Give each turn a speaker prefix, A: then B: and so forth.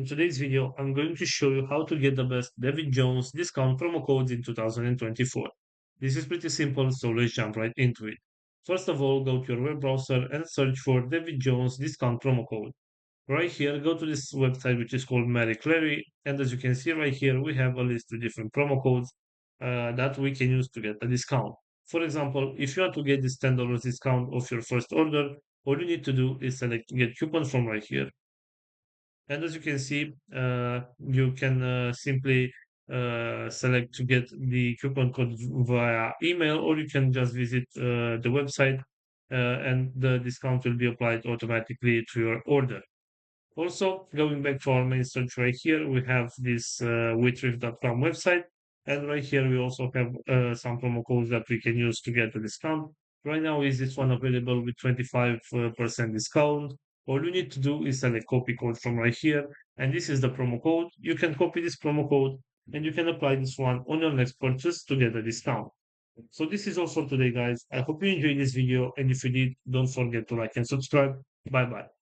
A: today's video, I'm going to show you how to get the best David Jones discount promo codes in 2024. This is pretty simple, so let's jump right into it. First of all, go to your web browser and search for David Jones discount promo code. Right here, go to this website which is called Marie Clary, and as you can see right here, we have a list of different promo codes that we can use to get a discount. For example, if you want to get this $10 discount off your first order, all you need to do is select get coupon from right here. And as you can see, you can simply select to get the coupon code via email, or you can just visit the website and the discount will be applied automatically to your order. Also, going back to our main search right here, we have this witriff.com website. And right here, we also have some promo codes that we can use to get a discount. Right now, is this one available with 25% discount? All you need to do is select copy code from right here. And this is the promo code. You can copy this promo code and you can apply this one on your next purchase to get a discount. So this is all for today, guys. I hope you enjoyed this video. And if you did, don't forget to like and subscribe. Bye bye.